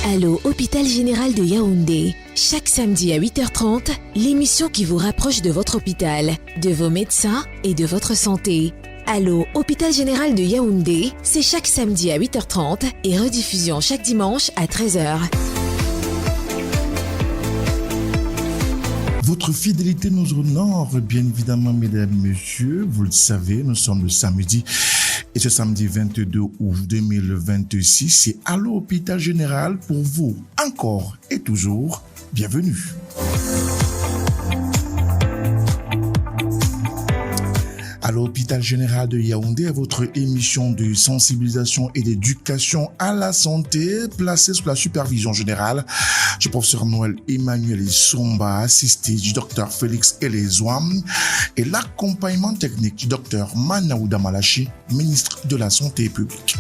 Allô, Hôpital Général de Yaoundé. Chaque samedi à 8h30, l'émission qui vous rapproche de votre hôpital, de vos médecins et de votre santé. Allô, Hôpital Général de Yaoundé, c'est chaque samedi à 8h30 et rediffusion chaque dimanche à 13h. Votre fidélité nous honore, bien évidemment, mesdames, messieurs. Vous le savez, nous sommes le samedi. Et ce samedi 22 août 2026, c'est Allô Hôpital Général pour vous. Encore et toujours, bienvenue. À l'hôpital général de Yaoundé, votre émission de sensibilisation et d'éducation à la santé, placée sous la supervision générale du professeur Noël Emmanuel Somba, assisté du docteur Félix Elezouam, et l'accompagnement technique du docteur Manaouda Malachi, ministre de la Santé publique.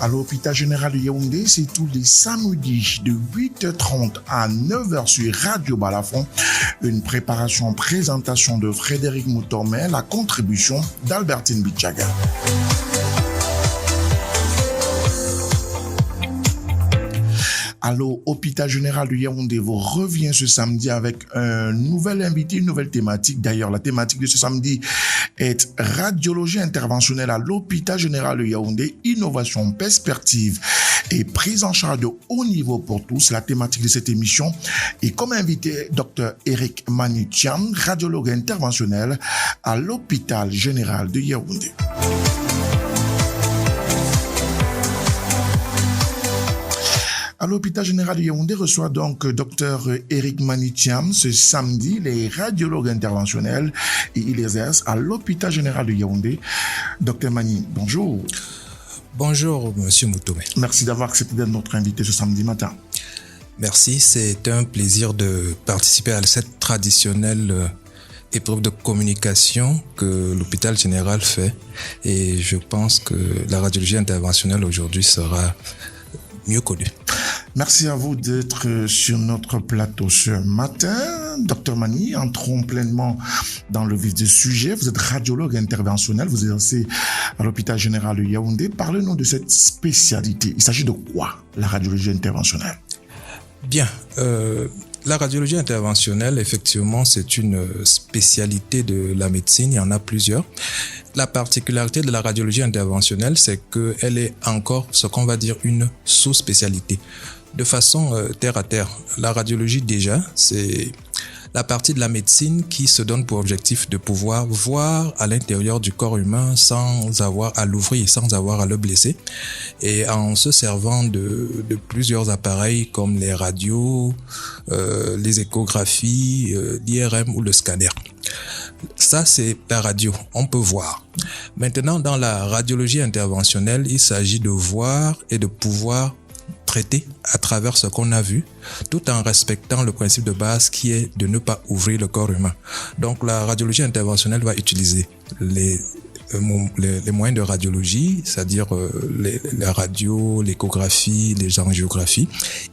À l'hôpital général de Yaoundé, c'est tous les samedis de 8h30 à 9h sur Radio Balafon. Une présentation de Frédéric Moutomé, la contribution d'Albertine Bichaga. Allô, Hôpital Général de Yaoundé vous revient ce samedi avec un nouvel invité, une nouvelle thématique. D'ailleurs, la thématique de ce samedi est radiologie interventionnelle à l'Hôpital Général de Yaoundé, innovation, perspective et prise en charge de haut niveau pour tous. La thématique de cette émission est comme invité Dr Eric Manitiam, radiologue interventionnel à l'Hôpital Général de Yaoundé. À l'hôpital général de Yaoundé reçoit donc Dr Eric Manitiam ce samedi, les radiologues interventionnels, et il exerce à l'hôpital général de Yaoundé. Dr Mani, bonjour. Bonjour, monsieur Moutomé. Merci d'avoir accepté d'être notre invité ce samedi matin. Merci, c'est un plaisir de participer à cette traditionnelle épreuve de communication que l'hôpital général fait. Et je pense que la radiologie interventionnelle aujourd'hui sera mieux connue. Merci à vous d'être sur notre plateau ce matin. Docteur Mani, entrons pleinement dans le vif du sujet. Vous êtes radiologue interventionnel, vous exercez à l'hôpital général de Yaoundé. Parlez-nous de cette spécialité. Il s'agit de quoi, la radiologie interventionnelle? Bien, la radiologie interventionnelle, effectivement, c'est une spécialité de la médecine. Il y en a plusieurs. La particularité de la radiologie interventionnelle, c'est qu'elle est encore ce qu'on va dire une sous-spécialité. De façon terre à terre, la radiologie déjà, c'est la partie de la médecine qui se donne pour objectif de pouvoir voir à l'intérieur du corps humain sans avoir à l'ouvrir, sans avoir à le blesser, et en se servant de plusieurs appareils comme les radios, les échographies, l'IRM ou le scanner. Ça, c'est la radio, on peut voir. Maintenant, dans la radiologie interventionnelle, il s'agit de voir et de pouvoir traiter à travers ce qu'on a vu, tout en respectant le principe de base qui est de ne pas ouvrir le corps humain. Donc, la radiologie interventionnelle va utiliser les moyens de radiologie, c'est-à-dire les radios, l'échographie, les angiographies,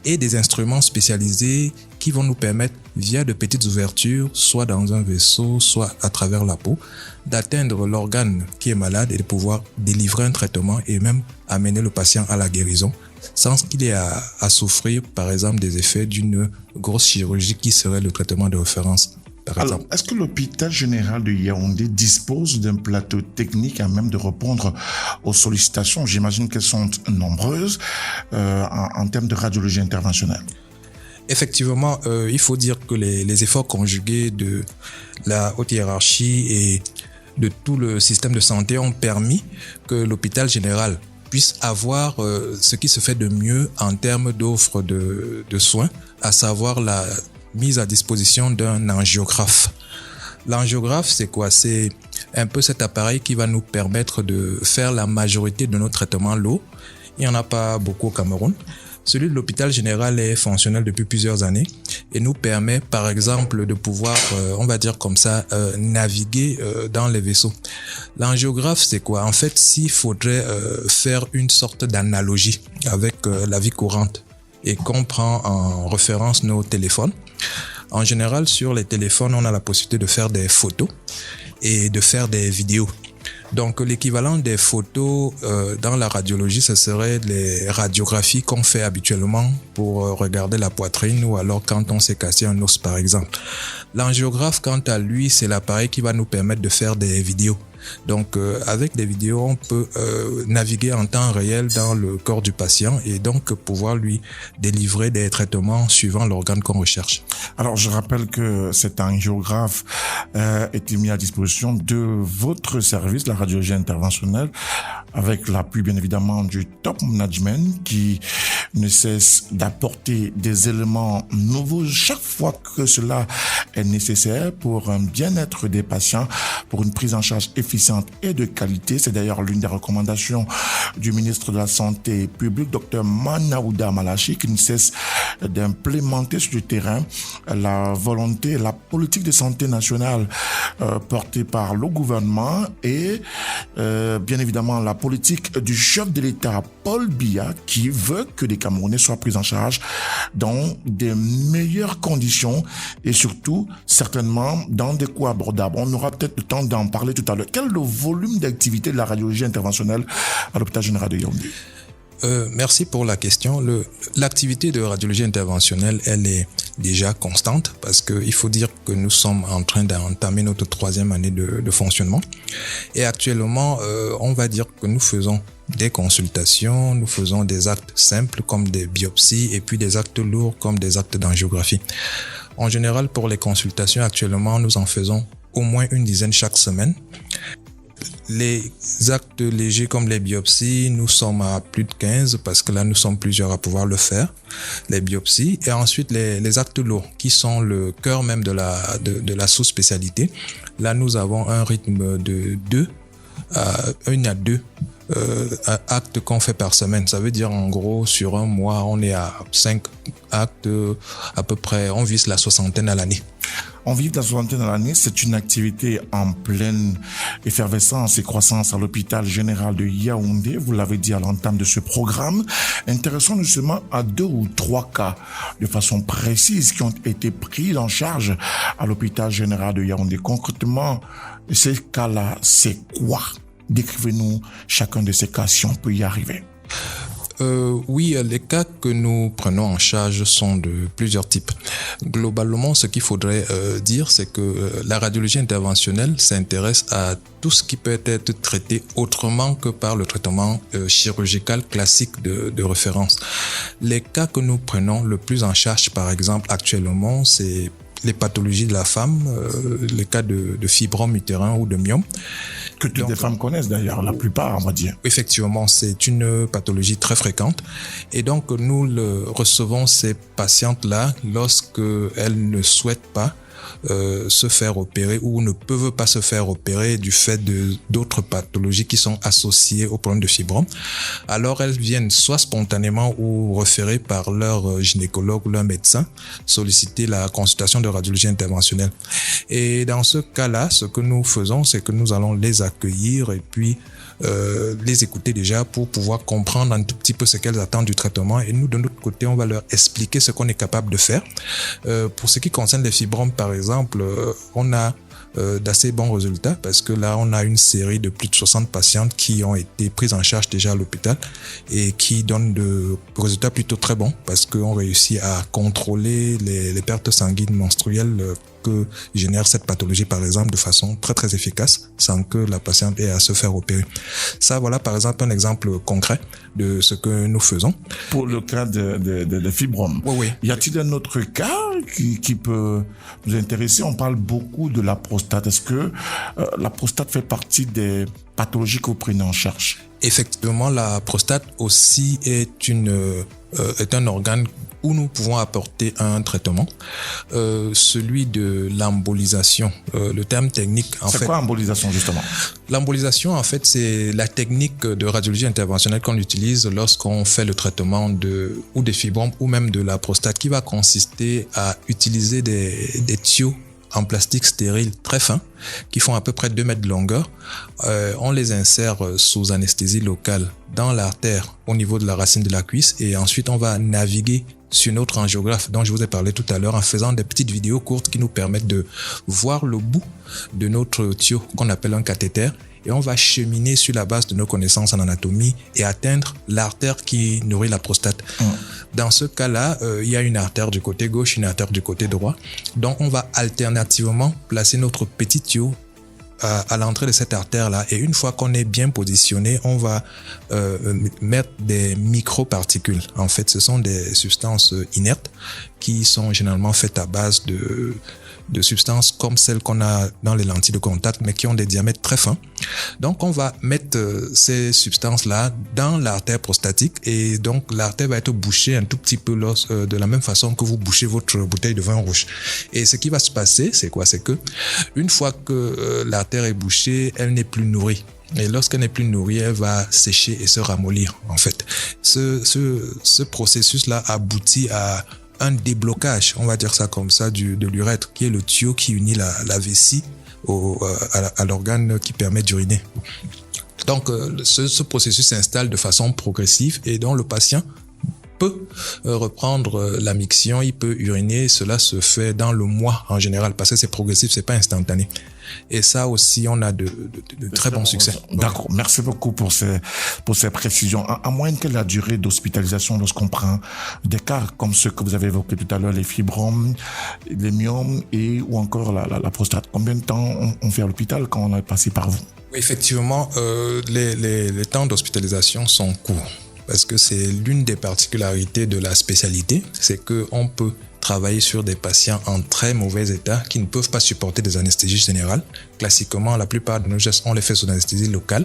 et des instruments spécialisés qui vont nous permettre, via de petites ouvertures, soit dans un vaisseau, soit à travers la peau, d'atteindre l'organe qui est malade et de pouvoir délivrer un traitement et même amener le patient à la guérison, sans qu'il ait à souffrir, par exemple, des effets d'une grosse chirurgie qui serait le traitement de référence. Alors, est-ce que l'hôpital général de Yaoundé dispose d'un plateau technique à même de répondre aux sollicitations? J'imagine qu'elles sont nombreuses en termes de radiologie interventionnelle. Effectivement, il faut dire que les efforts conjugués de la haute hiérarchie et de tout le système de santé ont permis que l'hôpital général puisse avoir ce qui se fait de mieux en termes d'offres de soins, à savoir la mise à disposition d'un angiographe. L'angiographe, c'est quoi? C'est un peu cet appareil qui va nous permettre de faire la majorité de nos traitements lourds. Il n'y en a pas beaucoup au Cameroun. Celui de l'hôpital général est fonctionnel depuis plusieurs années et nous permet, par exemple, de pouvoir, on va dire comme ça, naviguer dans les vaisseaux. L'angiographe, c'est quoi? En fait, s'il faudrait faire une sorte d'analogie avec la vie courante et qu'on prend en référence nos téléphones, en général, sur les téléphones, on a la possibilité de faire des photos et de faire des vidéos. Donc l'équivalent des photos dans la radiologie, ce serait les radiographies qu'on fait habituellement pour regarder la poitrine ou alors quand on s'est cassé un os par exemple. L'angiographe, quant à lui, c'est l'appareil qui va nous permettre de faire des vidéos. Donc avec des vidéos, on peut naviguer en temps réel dans le corps du patient et donc pouvoir lui délivrer des traitements suivant l'organe qu'on recherche. Alors je rappelle que cet angiographe était mis à disposition de votre service, la radiologie interventionnelle, avec l'appui bien évidemment du top management qui ne cesse d'apporter des éléments nouveaux chaque fois que cela est nécessaire pour un bien-être des patients, pour une prise en charge efficiente et de qualité. C'est d'ailleurs l'une des recommandations du ministre de la Santé publique, Dr Manaouda Malachi, qui ne cesse d'implémenter sur le terrain la volonté, la politique de santé nationale portée par le gouvernement et bien évidemment la politique du chef de l'État, Paul Biya, qui veut que les Camerounais soient pris en charge dans des meilleures conditions et surtout, certainement, dans des coûts abordables. On aura peut-être le temps d'en parler tout à l'heure. Quel est le volume d'activité de la radiologie interventionnelle à l'hôpital général de Yaoundé? Merci pour la question. L'activité de radiologie interventionnelle, elle est déjà constante parce qu'il faut dire que nous sommes en train d'entamer notre 3e année de fonctionnement. Et actuellement, on va dire que nous faisons des consultations, nous faisons des actes simples comme des biopsies et puis des actes lourds comme des actes d'angiographie. En général, pour les consultations, actuellement, nous en faisons au moins une dizaine chaque semaine. Les actes légers comme les biopsies, nous sommes à plus de 15 parce que là, nous sommes plusieurs à pouvoir le faire, les biopsies. Et ensuite, les actes lourds qui sont le cœur même de la sous-spécialité. Là, nous avons un rythme de 2 à 2 actes qu'on fait par semaine. Ça veut dire en gros, sur un mois, on est à 5 actes à peu près, on vise la 60aine à l'année. On vit dans la 60aine à l'année, c'est une activité en pleine effervescence et croissance à l'hôpital général de Yaoundé. Vous l'avez dit à l'entame de ce programme. Intéressons-nous seulement à 2 ou 3 cas de façon précise qui ont été pris en charge à l'hôpital général de Yaoundé. Concrètement, ces cas-là, c'est quoi? Décrivez-nous chacun de ces cas si on peut y arriver. Oui, les cas que nous prenons en charge sont de plusieurs types. Globalement, ce qu'il faudrait dire, c'est que la radiologie interventionnelle s'intéresse à tout ce qui peut être traité autrement que par le traitement chirurgical classique de référence. Les cas que nous prenons le plus en charge, par exemple, actuellement, c'est les pathologies de la femme, les cas de fibrome utérin ou de myome. Que toutes les femmes connaissent d'ailleurs, la plupart, on va dire. Effectivement, c'est une pathologie très fréquente. Et donc, nous recevons ces patientes-là lorsque elles ne souhaitent pas se faire opérer ou ne peuvent pas se faire opérer du fait d'autres pathologies qui sont associées au problème de fibrome. Alors elles viennent soit spontanément ou référées par leur gynécologue ou leur médecin solliciter la consultation de radiologie interventionnelle. Et dans ce cas-là, ce que nous faisons, c'est que nous allons les accueillir et puis les écouter déjà pour pouvoir comprendre un tout petit peu ce qu'elles attendent du traitement et nous de notre côté on va leur expliquer ce qu'on est capable de faire. Pour ce qui concerne les fibromes par exemple, on a d'assez bons résultats parce que là on a une série de plus de 60 patientes qui ont été prises en charge déjà à l'hôpital et qui donnent de résultats plutôt très bons parce qu'on réussit à contrôler les pertes sanguines menstruelles que génère cette pathologie par exemple de façon très très efficace sans que la patiente ait à se faire opérer. Ça voilà par exemple un exemple concret de ce que nous faisons. Pour le cas de fibrome, oui. Y a-t-il un autre cas qui peut nous intéresser? On parle beaucoup de la prostate. Est-ce que la prostate fait partie des pathologies que vous prenez en charge? Effectivement, la prostate aussi est un organe où nous pouvons apporter un traitement, celui de l'embolisation. Le terme technique, c'est quoi embolisation justement? L'embolisation, en fait, c'est la technique de radiologie interventionnelle qu'on utilise lorsqu'on fait le traitement ou des fibromes ou même de la prostate, qui va consister à utiliser des tuyaux en plastique stérile très fin, qui font à peu près 2 mètres de longueur. On les insère sous anesthésie locale dans l'artère au niveau de la racine de la cuisse et ensuite on va naviguer sur notre angiographe dont je vous ai parlé tout à l'heure en faisant des petites vidéos courtes qui nous permettent de voir le bout de notre tuyau qu'on appelle un cathéter et on va cheminer sur la base de nos connaissances en anatomie et atteindre l'artère qui nourrit la prostate. Dans ce cas-là, il y a une artère du côté gauche, une artère du côté droit. Donc, on va alternativement placer notre petit tuyau à l'entrée de cette artère-là, et une fois qu'on est bien positionné, on va mettre des microparticules. En fait, ce sont des substances inertes qui sont généralement faites à base de substances comme celles qu'on a dans les lentilles de contact, mais qui ont des diamètres très fins. Donc, on va mettre ces substances-là dans l'artère prostatique, et donc l'artère va être bouchée un tout petit peu de la même façon que vous bouchez votre bouteille de vin rouge. Et ce qui va se passer, c'est quoi? C'est que une fois que l'artère est bouchée, elle n'est plus nourrie. Et lorsqu'elle n'est plus nourrie, elle va sécher et se ramollir, en fait. Ce processus-là aboutit à un déblocage, on va dire ça comme ça, de l'urètre, qui est le tuyau qui unit la vessie à l'organe qui permet d'uriner. Donc, ce processus s'installe de façon progressive, et donc le patient peut reprendre la miction, il peut uriner. Cela se fait dans le mois en général, parce que c'est progressif, c'est pas instantané. Et ça aussi, on a de très bons succès. D'accord. Merci beaucoup pour ces précisions. À moins que la durée d'hospitalisation, lorsqu'on prend des cas comme ceux que vous avez évoqués tout à l'heure, les fibromes, les myomes ou encore la prostate, combien de temps on fait à l'hôpital quand on est passé par vous? Oui, effectivement, les temps d'hospitalisation sont courts, parce que c'est l'une des particularités de la spécialité, c'est qu'on peut travailler sur des patients en très mauvais état qui ne peuvent pas supporter des anesthésies générales. Classiquement, la plupart de nos gestes, on les fait sous anesthésie locale.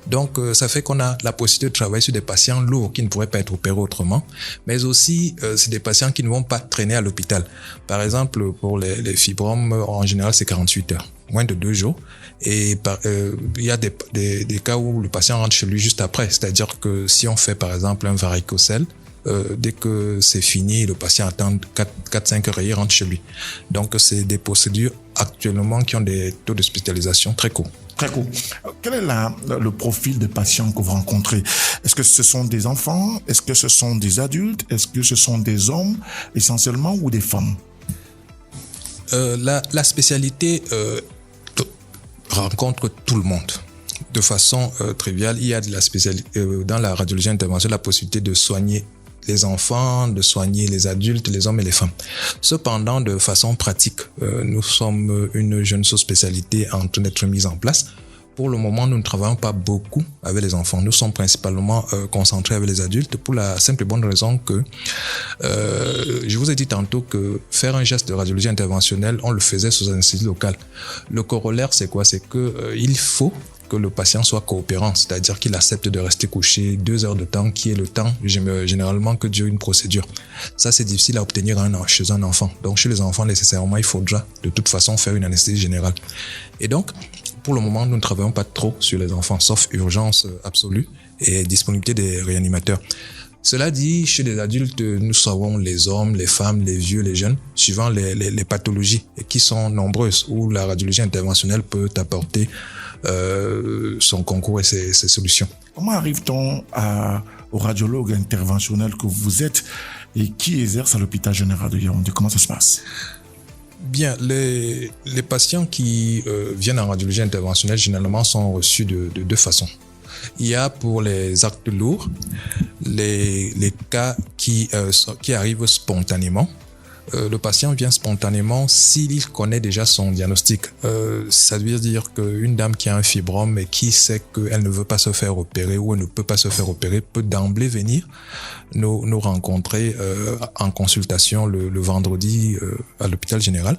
Donc, ça fait qu'on a la possibilité de travailler sur des patients lourds qui ne pourraient pas être opérés autrement. Mais aussi, c'est des patients qui ne vont pas traîner à l'hôpital. Par exemple, pour les fibromes, en général, c'est 48 heures, moins de 2 jours. Et il y a des cas où le patient rentre chez lui juste après. C'est-à-dire que si on fait, par exemple, un varicocèle, dès que c'est fini, le patient attend 4-5 heures et il rentre chez lui. Donc, c'est des procédures actuellement qui ont des taux d'hospitalisation très courts. Très court. Quel est le profil de patients que vous rencontrez? Est-ce que ce sont des enfants? Est-ce que ce sont des adultes? Est-ce que ce sont des hommes essentiellement ou des femmes? La spécialité rencontre tout le monde. De façon triviale, il y a dans la radiologie interventionnelle la possibilité de soigner les enfants, de soigner les adultes, les hommes et les femmes. Cependant, de façon pratique, nous sommes une jeune sous-spécialité en train d'être mise en place. Pour le moment, nous ne travaillons pas beaucoup avec les enfants. Nous sommes principalement concentrés avec les adultes, pour la simple et bonne raison que je vous ai dit tantôt que faire un geste de radiologie interventionnelle, on le faisait sous anesthésie locale. Le corollaire, c'est quoi? C'est que il faut que le patient soit coopérant, c'est-à-dire qu'il accepte de rester couché 2 heures de temps, qui est le temps généralement que dure une procédure. Ça, c'est difficile à obtenir chez un enfant. Donc, chez les enfants, nécessairement, il faudra de toute façon faire une anesthésie générale. Et donc, pour le moment, nous ne travaillons pas trop sur les enfants, sauf urgence absolue et disponibilité des réanimateurs. Cela dit, chez les adultes, nous savons les hommes, les femmes, les vieux, les jeunes, suivant les pathologies qui sont nombreuses, où la radiologie interventionnelle peut apporter son concours et ses solutions. Comment arrive-t-on au radiologue interventionnel que vous êtes et qui exerce à l'hôpital général de Yaoundé? Comment ça se passe? Bien, les patients qui viennent en radiologie interventionnelle généralement sont reçus de 2 façons. Il y a pour les actes lourds, les cas qui arrivent spontanément. Le patient vient spontanément s'il connaît déjà son diagnostic. Ça veut dire qu'une dame qui a un fibrome et qui sait qu'elle ne veut pas se faire opérer ou elle ne peut pas se faire opérer peut d'emblée venir nous rencontrer en consultation le vendredi à l'hôpital général.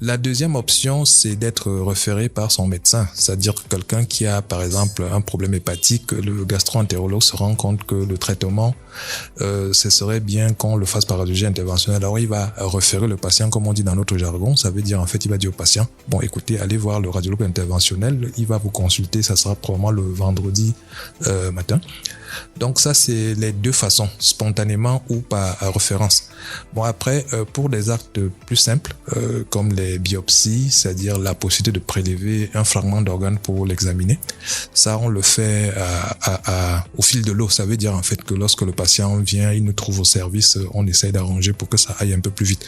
La deuxième option, c'est d'être référé par son médecin, c'est-à-dire quelqu'un qui a, par exemple, un problème hépatique. Le gastro-entérologue se rend compte que le traitement, ce serait bien qu'on le fasse par radiologie interventionnelle. Alors, il va référer le patient, comme on dit dans notre jargon. Ça veut dire, en fait, il va dire au patient, bon, écoutez, allez voir le radiologue interventionnel. Il va vous consulter. Ça sera probablement le vendredi matin. Donc ça, c'est les 2 façons, spontanément ou par référence. Bon, après, pour des actes plus simples, comme les biopsies, c'est-à-dire la possibilité de prélever un fragment d'organe pour l'examiner, ça, on le fait au fil de l'eau. Ça veut dire en fait que lorsque le patient vient, il nous trouve au service, on essaye d'arranger pour que ça aille un peu plus vite.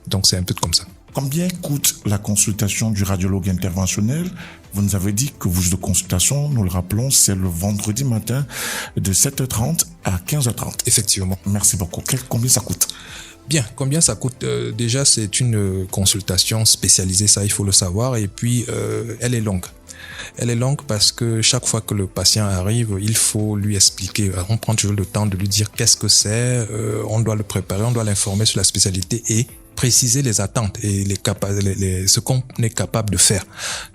Donc c'est un peu comme ça. Combien coûte la consultation du radiologue interventionnel? Vous nous avez dit que vos jours de consultation, nous le rappelons, c'est le vendredi matin de 7h30 à 15h30. Effectivement. Merci beaucoup. Combien ça coûte? Bien, combien ça coûte? Déjà, c'est une consultation spécialisée, ça, il faut le savoir. Et puis, elle est longue. Elle est longue parce que chaque fois que le patient arrive, il faut lui expliquer. On prend toujours le temps de lui dire qu'est-ce que c'est. On doit le préparer, on doit l'informer sur la spécialité et préciser les attentes et ce qu'on est capable de faire.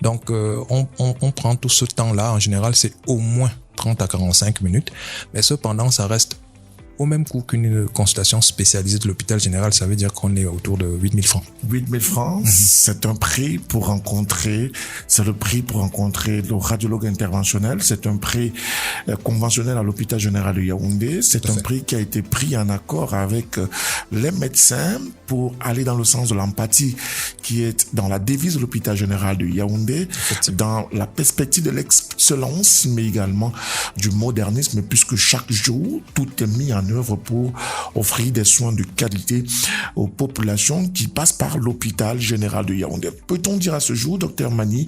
Donc, on prend tout ce temps-là. En général, c'est au moins 30 à 45 minutes. Mais cependant, ça reste au même coût qu'une consultation spécialisée de l'hôpital général. Ça veut dire qu'on est autour de 8 000 francs. 8 000 francs, c'est le prix pour rencontrer le radiologue interventionnel. C'est un prix conventionnel à l'hôpital général de Yaoundé. C'est un prix qui a été pris en accord avec les médecins pour aller dans le sens de l'empathie qui est dans la devise de l'hôpital général de Yaoundé, dans la perspective de l'excellence, mais également du modernisme, puisque chaque jour, tout est mis en œuvre pour offrir des soins de qualité aux populations qui passent par l'hôpital général de Yaoundé. Peut-on dire à ce jour, Dr Mani,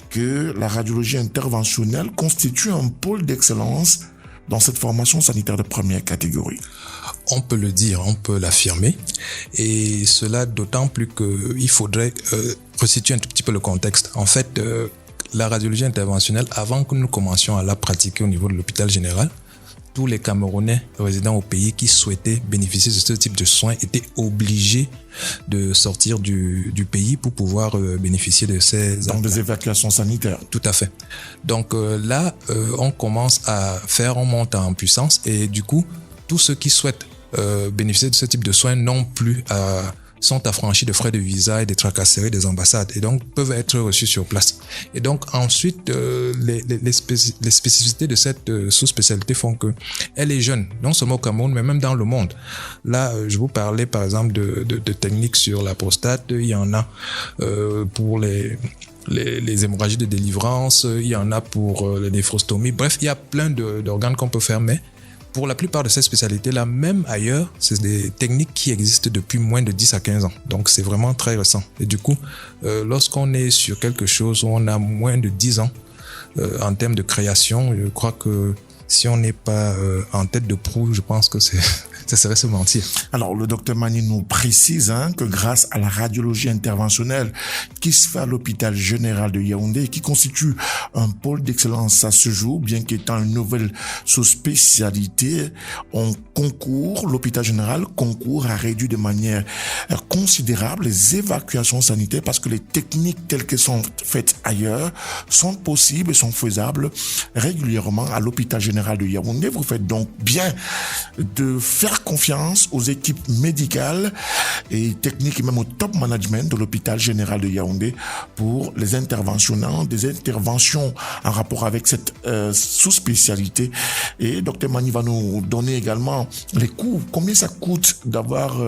que la radiologie interventionnelle constitue un pôle d'excellence dans cette formation sanitaire de première catégorie? On peut le dire, on peut l'affirmer, et cela d'autant plus qu'il faudrait resituer un tout petit peu le contexte. En fait, la radiologie interventionnelle, avant que nous commencions à la pratiquer au niveau de l'hôpital général, tous les Camerounais résidant au pays qui souhaitaient bénéficier de ce type de soins étaient obligés de sortir du pays pour pouvoir bénéficier de ces... Dans des évacuations sanitaires. Tout à fait. Donc là, on commence on monte en puissance, et du coup, tous ceux qui souhaitent bénéficier de ce type de soins sont affranchis de frais de visa et des tracasseries des ambassades, et donc peuvent être reçus sur place. Et donc ensuite, les spécificités de cette sous-spécialité font que elle est jeune, non seulement au Cameroun, mais même dans le monde. Là, je vous parlais par exemple de techniques sur la prostate. Il y en a pour les hémorragies de délivrance, il y en a pour les néphrostomies. Bref, il y a plein d'organes qu'on peut faire, mais pour la plupart de ces spécialités-là, même ailleurs, c'est des techniques qui existent depuis moins de 10 à 15 ans. Donc, c'est vraiment très récent. Et du coup, lorsqu'on est sur quelque chose où on a moins de 10 ans, en termes de création, je crois que si on n'est pas en tête de proue, je pense que ça serait se mentir. Alors, le docteur Mani nous précise que grâce à la radiologie interventionnelle qui se fait à l'hôpital général de Yaoundé, qui constitue un pôle d'excellence à ce jour, bien qu'étant une nouvelle sous-spécialité, l'hôpital général concourt à réduire de manière considérable les évacuations sanitaires, parce que les techniques telles qu'elles sont faites ailleurs sont possibles et sont faisables régulièrement à l'hôpital général de Yaoundé. Vous faites donc bien de faire confiance aux équipes médicales et techniques et même au top management de l'hôpital général de Yaoundé pour les interventions, des interventions en rapport avec cette sous-spécialité. Et Dr Mani va nous donner également les coûts. Combien ça coûte d'avoir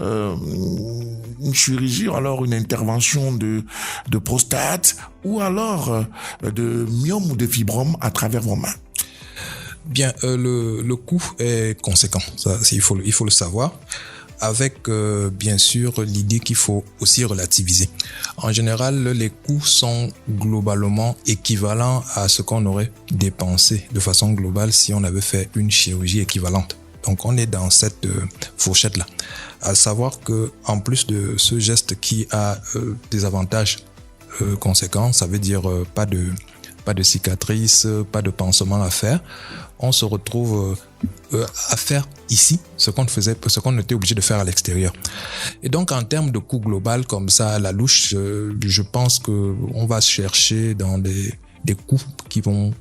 une chirurgie, ou alors une intervention de prostate, ou alors de myome ou de fibrome à travers vos mains? Bien, le coût est conséquent, ça, il faut le savoir, avec bien sûr l'idée qu'il faut aussi relativiser. En général, les coûts sont globalement équivalents à ce qu'on aurait dépensé de façon globale si on avait fait une chirurgie équivalente. Donc on est dans cette fourchette-là. À savoir que en plus de ce geste qui a des avantages conséquents, ça veut dire pas de cicatrices, pas de pansement à faire, on se retrouve à faire ici ce qu'on était obligé de faire à l'extérieur. Et donc en termes de coût global comme ça à la louche, je pense que on va chercher dans des coûts qui vont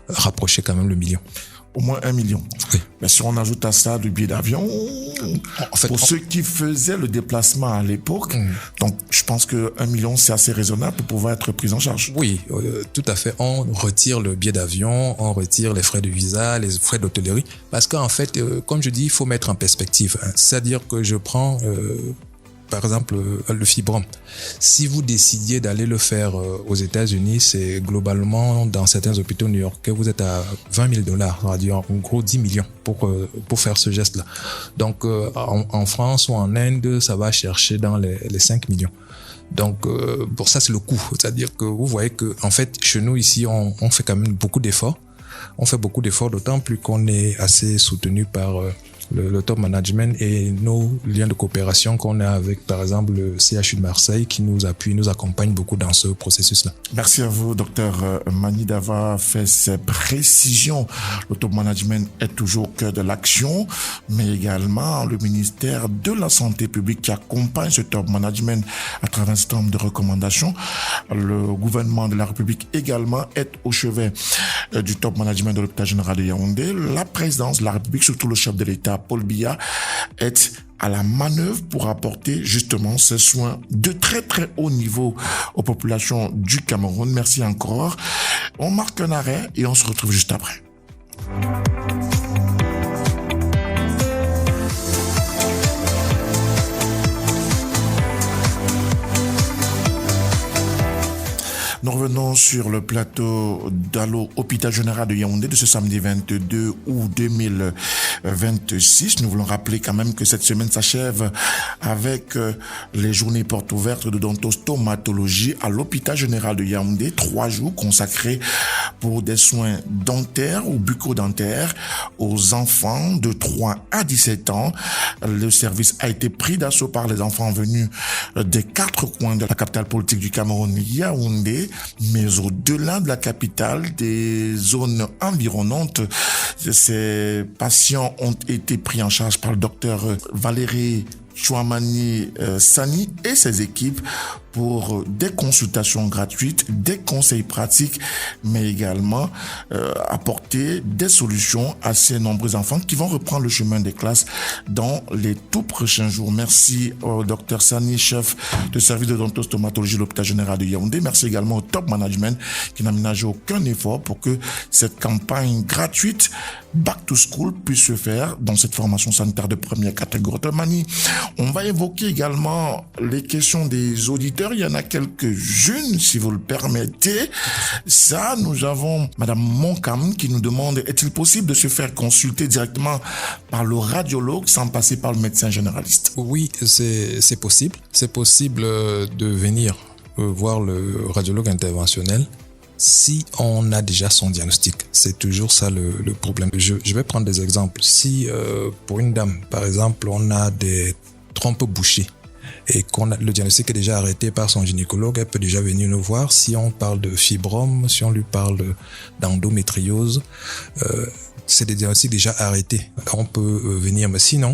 rapprocher quand même le million. Au moins 1 million. Oui. Mais si on ajoute à ça le billet d'avion, en fait, pour ceux qui faisaient le déplacement à l'époque, donc je pense que 1 million, c'est assez raisonnable pour pouvoir être pris en charge. Oui, tout à fait. On retire le billet d'avion, on retire les frais de visa, les frais d'hôtellerie, parce qu'en fait, comme je dis, il faut mettre en perspective. C'est-à-dire que je prends par exemple, le fibrome. Si vous décidiez d'aller le faire aux États-Unis, c'est globalement, dans certains hôpitaux new-yorkais, vous êtes à $20 000, c'est-à-dire en gros 10 millions pour faire ce geste-là. Donc, en France ou en Inde, ça va chercher dans les 5 millions. Donc, pour ça, c'est le coût. C'est-à-dire que vous voyez que, en fait, chez nous, ici, on fait quand même beaucoup d'efforts. On fait beaucoup d'efforts, d'autant plus qu'on est assez soutenu par le top management et nos liens de coopération qu'on a avec, par exemple, le CHU de Marseille qui nous appuie, nous accompagne beaucoup dans ce processus-là. Merci à vous, docteur Mani, d'avoir fait ces précisions. Le top management est toujours au cœur de l'action, mais également le ministère de la Santé publique qui accompagne ce top management à travers un certain nombre de recommandations. Le gouvernement de la République également est au chevet du top management de l'hôpital général de Yaoundé. La présidence de la République, surtout le chef de l'État, Paul Biya, est à la manœuvre pour apporter justement ces soins de très très haut niveau aux populations du Cameroun. Merci encore. On marque un arrêt et on se retrouve juste après. Nous revenons sur le plateau d'Allo Hôpital Général de Yaoundé de ce samedi 22 août 2026. Nous voulons rappeler quand même que cette semaine s'achève avec les journées portes ouvertes de dentostomatologie à l'Hôpital Général de Yaoundé. 3 jours consacrés pour des soins dentaires ou bucco-dentaires aux enfants de 3 à 17 ans. Le service a été pris d'assaut par les enfants venus des 4 coins de la capitale politique du Cameroun, Yaoundé, mais au-delà de la capitale, des zones environnantes. Ces patients ont été pris en charge par le docteur Valérie Chouamani Sani et ses équipes pour des consultations gratuites, des conseils pratiques, mais également apporter des solutions à ces nombreux enfants qui vont reprendre le chemin des classes dans les tout prochains jours. Merci au Dr Sani, chef de service de dentostomatologie de l'hôpital général de Yaoundé. Merci également au top management qui n'a ménagé aucun effort pour que cette campagne gratuite Back to School puisse se faire dans cette formation sanitaire de première catégorie. Mani, on va évoquer également les questions des auditeurs. Il y en a quelques-unes, si vous le permettez. Ça, nous avons Madame Moncam qui nous demande, est-il possible de se faire consulter directement par le radiologue sans passer par le médecin généraliste? Oui, c'est possible. C'est possible de venir voir le radiologue interventionnel si on a déjà son diagnostic. C'est toujours ça le problème. Je vais prendre des exemples. Si pour une dame, par exemple, on a des trompes bouchées et le diagnostic est déjà arrêté par son gynécologue, elle peut déjà venir nous voir. Si on parle de fibrome, si on lui parle d'endométriose, c'est des diagnostics déjà arrêtés. On peut venir, mais sinon,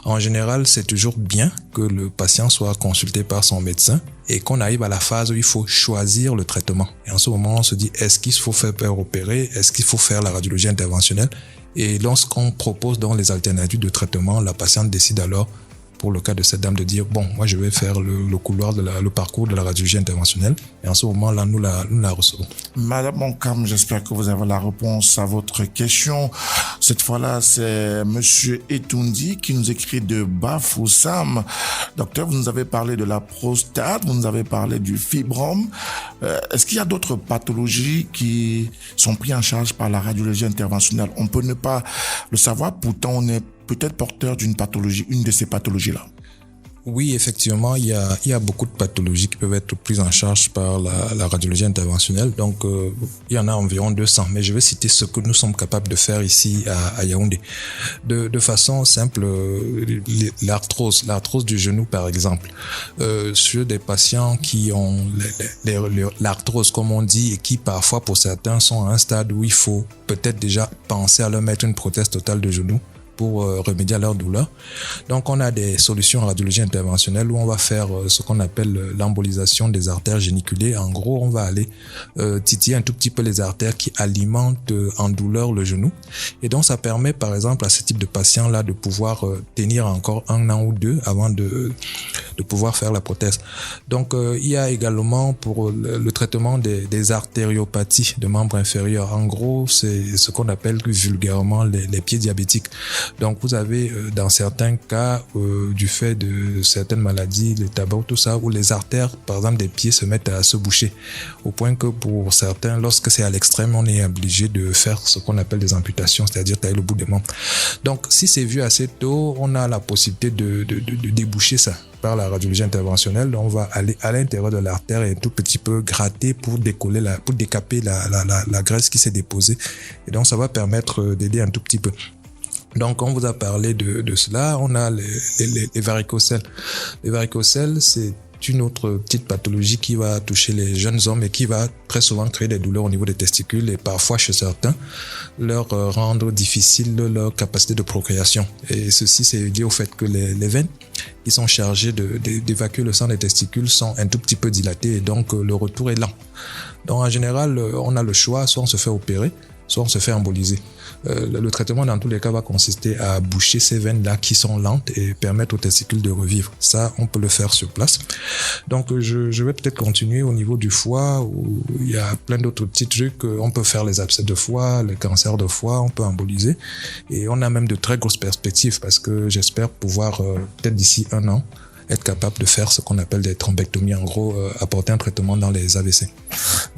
en général, c'est toujours bien que le patient soit consulté par son médecin et qu'on arrive à la phase où il faut choisir le traitement. Et en ce moment, on se dit, est-ce qu'il faut faire opérer? Est-ce qu'il faut faire la radiologie interventionnelle? Et lorsqu'on propose donc les alternatives de traitement, la patiente décide alors, pour le cas de cette dame, de dire, bon, moi je vais faire le couloir le parcours de la radiologie interventionnelle. Et en ce moment-là, nous la recevons. Madame Moncam, j'espère que vous avez la réponse à votre question. Cette fois-là, c'est Monsieur Etoundi qui nous écrit de Bafoussam. Docteur, vous nous avez parlé de la prostate, vous nous avez parlé du fibrome. Est-ce qu'il y a d'autres pathologies qui sont prises en charge par la radiologie interventionnelle? On peut ne pas le savoir, pourtant on est peut-être porteur d'une pathologie, une de ces pathologies-là. Oui, effectivement, il y a beaucoup de pathologies qui peuvent être prises en charge par la radiologie interventionnelle. Donc, il y en a environ 200. Mais je vais citer ce que nous sommes capables de faire ici à Yaoundé. De façon simple, l'arthrose du genou, par exemple. Sur des patients qui ont l'arthrose, comme on dit, et qui parfois, pour certains, sont à un stade où il faut peut-être déjà penser à leur mettre une prothèse totale de genou pour remédier à leur douleur. Donc, on a des solutions en radiologie interventionnelle où on va faire ce qu'on appelle l'embolisation des artères géniculées. En gros, on va aller titiller un tout petit peu les artères qui alimentent en douleur le genou. Et donc, ça permet, par exemple, à ce type de patient-là de pouvoir tenir encore 1 an ou 2 avant de de pouvoir faire la prothèse. Donc, il y a également pour le traitement des artériopathies de membres inférieurs. En gros, c'est ce qu'on appelle vulgairement les pieds diabétiques. Donc, vous avez dans certains cas, du fait de certaines maladies, le tabac, tout ça, où les artères, par exemple, des pieds se mettent à se boucher. Au point que pour certains, lorsque c'est à l'extrême, on est obligé de faire ce qu'on appelle des amputations, c'est-à-dire tailler le bout des membres. Donc, si c'est vu assez tôt, on a la possibilité de déboucher ça par la radiologie interventionnelle. On va aller à l'intérieur de l'artère et un tout petit peu gratter pour décaper la graisse qui s'est déposée. Et donc, ça va permettre d'aider un tout petit peu. Donc, on vous a parlé de cela. On a les varicocèles. Les varicocèles, c'est une autre petite pathologie qui va toucher les jeunes hommes et qui va très souvent créer des douleurs au niveau des testicules et parfois chez certains leur rendre difficile leur capacité de procréation. Et ceci, c'est lié au fait que les veines qui sont chargées d'évacuer le sang des testicules sont un tout petit peu dilatées et donc le retour est lent. Donc en général, on a le choix, soit on se fait opérer, soit on se fait emboliser. Le traitement dans tous les cas va consister à boucher ces veines-là qui sont lentes et permettre aux testicules de revivre. Ça, on peut le faire sur place. Donc, je vais peut-être continuer au niveau du foie où il y a plein d'autres petits trucs. On peut faire les abcès de foie, les cancers de foie, on peut emboliser. Et on a même de très grosses perspectives parce que j'espère pouvoir, peut-être d'ici 1 an, être capable de faire ce qu'on appelle des thrombectomies, en gros, apporter un traitement dans les AVC.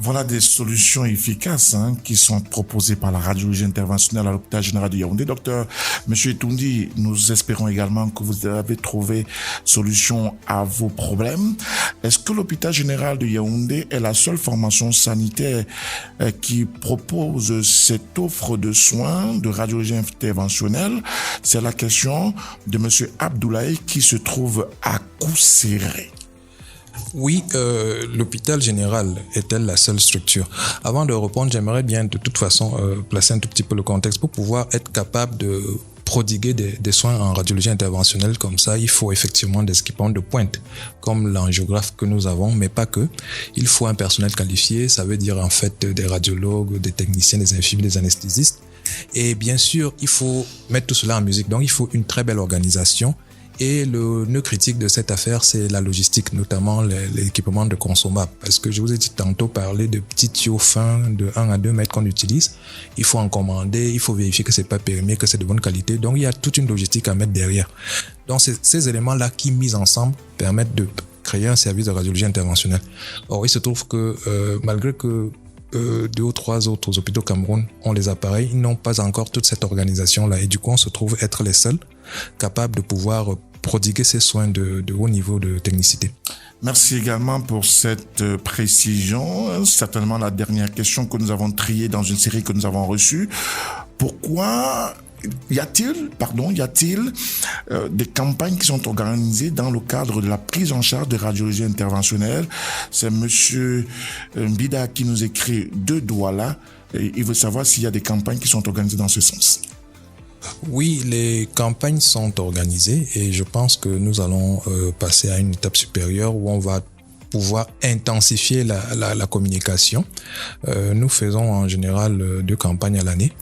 Voilà des solutions efficaces qui sont proposées par la radiologie interventionnelle à l'hôpital général de Yaoundé. Docteur, Monsieur Etoundi, nous espérons également que vous avez trouvé solution à vos problèmes. Est-ce que l'hôpital général de Yaoundé est la seule formation sanitaire qui propose cette offre de soins de radiologie interventionnelle? C'est la question de Monsieur Abdoulaye qui se trouve à Kousseré. Oui, l'hôpital général est-elle la seule structure? Avant de répondre, j'aimerais bien de toute façon placer un tout petit peu le contexte pour pouvoir être capable de prodiguer des soins en radiologie interventionnelle comme ça. Il faut effectivement des équipements de pointe comme l'angiographe que nous avons, mais pas que. Il faut un personnel qualifié, ça veut dire en fait des radiologues, des techniciens, des infirmiers, des anesthésistes. Et bien sûr, il faut mettre tout cela en musique. Donc, il faut une très belle organisation. Et le nœud critique de cette affaire, c'est la logistique, notamment l'équipement de consommables. Parce que je vous ai dit tantôt parler de petits tuyaux fins de 1 à 2 mètres qu'on utilise. Il faut en commander, il faut vérifier que c'est pas périmé, que c'est de bonne qualité. Donc, il y a toute une logistique à mettre derrière. Donc, c'est ces éléments-là qui, mis ensemble, permettent de créer un service de radiologie interventionnelle. Or, il se trouve que, malgré que 2 ou 3 autres hôpitaux au Cameroun ont les appareils, ils n'ont pas encore toute cette organisation-là. Et du coup, on se trouve être les seuls capables de pouvoir prodiguer ces soins de haut niveau de technicité. Merci également pour cette précision. Certainement la dernière question que nous avons triée dans une série que nous avons reçue. Pourquoi y a-t-il des campagnes qui sont organisées dans le cadre de la prise en charge de radiologie interventionnelle? C'est Monsieur Mbida qui nous écrit de Douala. Et il veut savoir s'il y a des campagnes qui sont organisées dans ce sens. Oui, les campagnes sont organisées et je pense que nous allons passer à une étape supérieure où on va pouvoir intensifier la communication. Nous faisons en général 2 campagnes à l'année.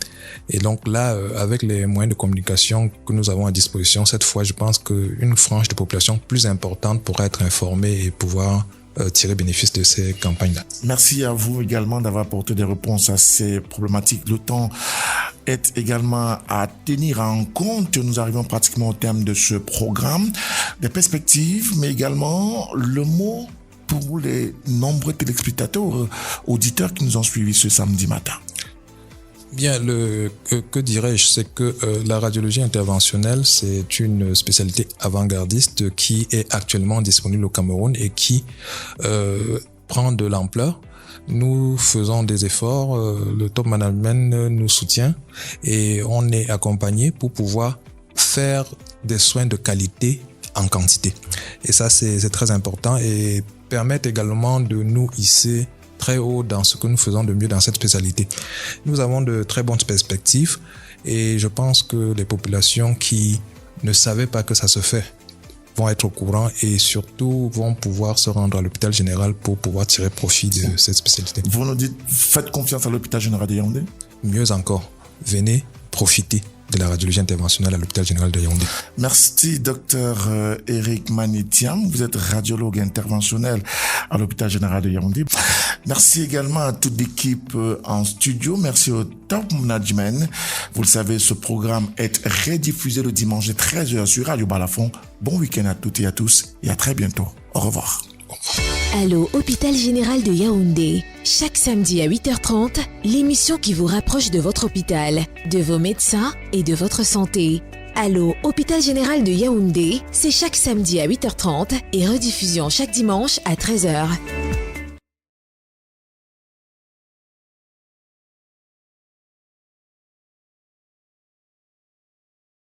Et donc là, avec les moyens de communication que nous avons à disposition, cette fois, je pense qu'une frange de population plus importante pourra être informée et pouvoir tirer bénéfice de ces campagnes-là. Merci à vous également d'avoir apporté des réponses à ces problématiques. Le temps est également à tenir en compte. Nous arrivons pratiquement au terme de ce programme. Des perspectives, mais également le mot pour les nombreux téléspectateurs, auditeurs qui nous ont suivis ce samedi matin. Bien, que dirais-je, c'est que la radiologie interventionnelle, c'est une spécialité avant-gardiste qui est actuellement disponible au Cameroun et qui prend de l'ampleur. Nous faisons des efforts, le top management nous soutient et on est accompagné pour pouvoir faire des soins de qualité en quantité. Et ça, c'est très important et permettre également de nous hisser très haut dans ce que nous faisons de mieux dans cette spécialité. Nous avons de très bonnes perspectives et je pense que les populations qui ne savaient pas que ça se fait vont être au courant et surtout vont pouvoir se rendre à l'hôpital général pour pouvoir tirer profit de cette spécialité. Vous nous dites, faites confiance à l'hôpital général de Yaoundé? Mieux encore, venez profiter de la radiologie interventionnelle à l'hôpital général de Yaoundé. Merci, docteur Eric Manitiam. Vous êtes radiologue interventionnel à l'hôpital général de Yaoundé. Merci également à toute l'équipe en studio. Merci au top management. Vous le savez, ce programme est rediffusé le dimanche à 13h sur Radio Balafon. Bon week-end à toutes et à tous et à très bientôt. Au revoir. Allô, hôpital général de Yaoundé. Chaque samedi à 8h30, l'émission qui vous rapproche de votre hôpital, de vos médecins et de votre santé. Allô, hôpital général de Yaoundé, c'est chaque samedi à 8h30 et rediffusion chaque dimanche à 13h.